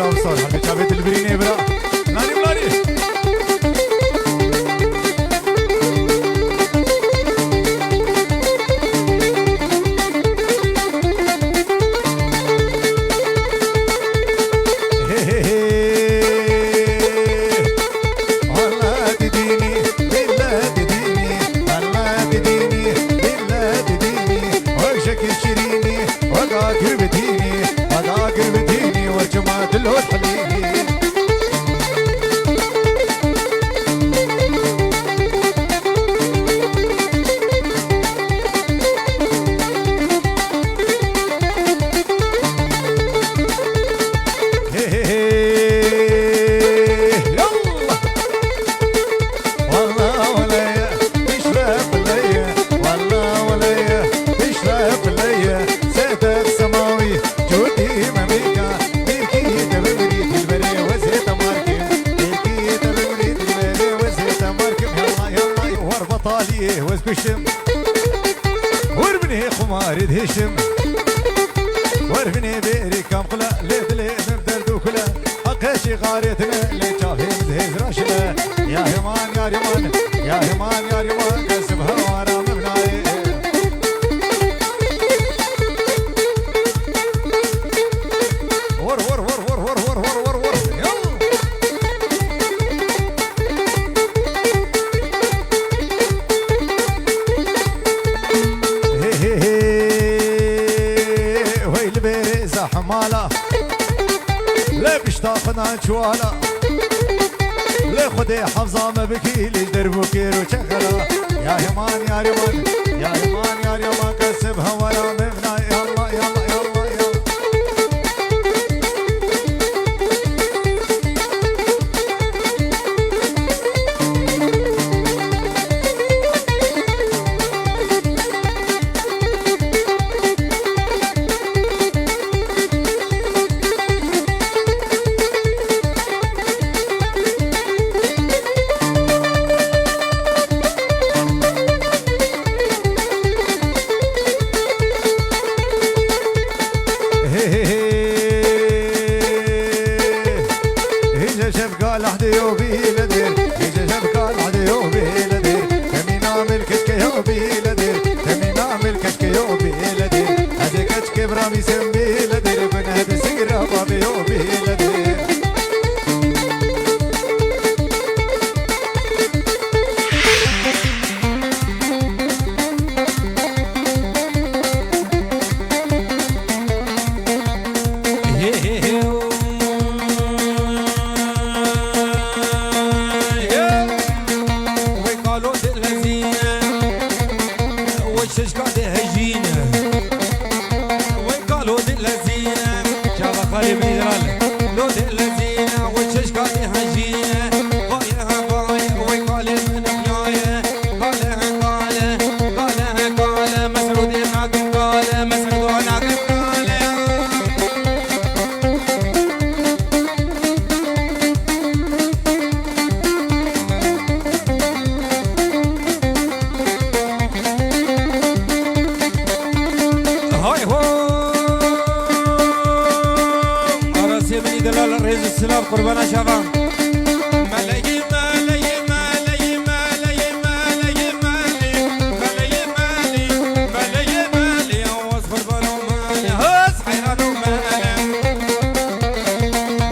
وصل حبيت حبيت البريني برا ناني بلاني وزبشم وربني خماري دهشم وربني بيري كام قلا ليدلي مبدردو كلا أقاشي غاريتنا اللي شافي مزهز راشنا يا همان يا ريمان يا همان يا ريمان كسبها وانا مبناي ور ور ور ور ور ور ور ور ور حمالة لا بشتاقنا شوالا لا خدي حفظة ما بكي ليش دربو كيرو شخلا يا همان يا ريمان يا همان يا ريمان كسبها ولا مبنى يلا يلا يلا يلا برامي سمي لدير من هذا سكرة بابي يوبي لدير وقالوا الذين وشش قاعد هجينه لود الذين شاف خالد بن جلال لود الذين وشش قاعد هجينه قايها قاي وقال من بنايه قال قال مسعود معكم قال مسعود معكم قال هاي هو دلال الرئيس السلام قربانا شافان ملايين ملايين ملايين ملايين ملايين ملايين ملايين ملايين ملايين هوس قربانو مالي هوس حيرانو مالي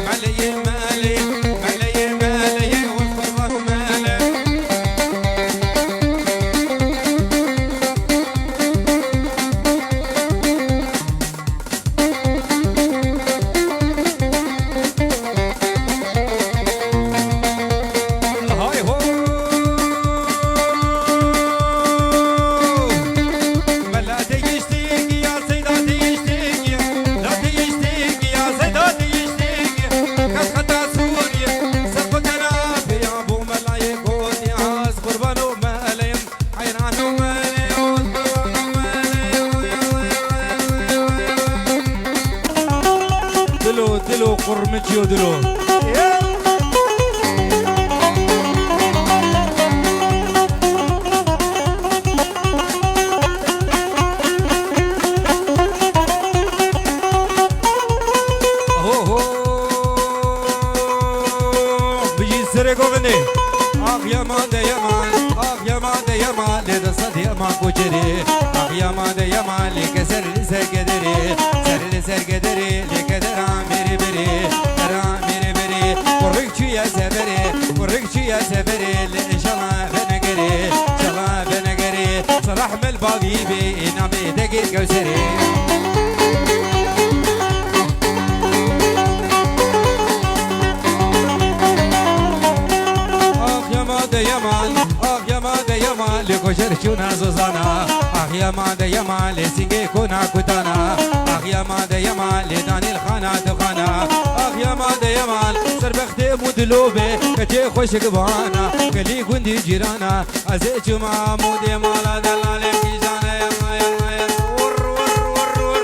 ملايين ملايين ملايين ملايين هوس قربانو مالي دلو قرمتيو دلو هو سريق وغني اخ يمان ده يمان اخ يمان ده يمان لدى صد يمان كوشري اخ يمان ده يمان لكسر لسر قدري سر لسر قدري لكدر عميري بري در عميري بري ورقشو يا سبري ورقشو يا سبري ان شاء الله بنقري ان شاء الله بنقري صلاح من البابيبي نامي دقيق وسري يمان اخ يمان ده يمان لكوشر شونا زوزانا اخ يمان ده يمان لسنگي كونا كوتانا اخ يمان ده يمان لداني الخانا دخانا اخ يمان ده يمان سربختي مدلوبه كتي خوش قبانا كلي قندي جيرانا ازيج محمود مالا دلالي كيجانا يلا يلا يلا ور ور ور ور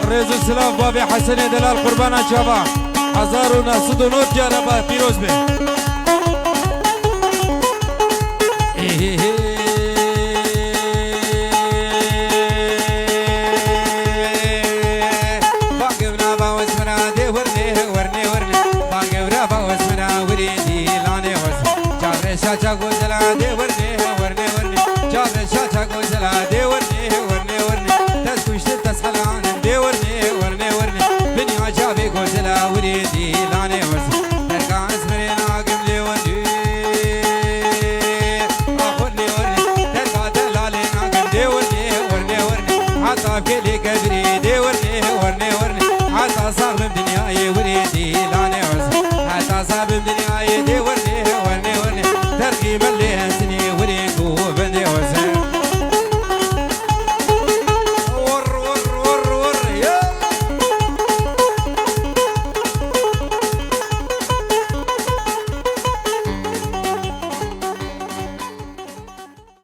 ريزو السلام بابي حسن دلال قربانا شباب 1909 جانبا پیروز به باقبنا باوسمنا دي ورني ورني ورني باقبنا باوسمنا وريدي لاني وس جابر شاچا گوزلا دي ورني ورني ورني جابر شاچا گوزلا دي ورني ورني ورني تسكشت تسخلان دي ورني ورني ورني بني جابي گوزلا وريدي لاني وس تركاس مرينا قبلي ودي اخذني ورني تركا دلالينا قبلي ورني ورني ورني حتى بكلي قدري دي ورني ورني ورني حتى صاحب بدنياي وريدي لاني وس حتى صاحب بدنياي دي ورني ورني ورني تركي ملي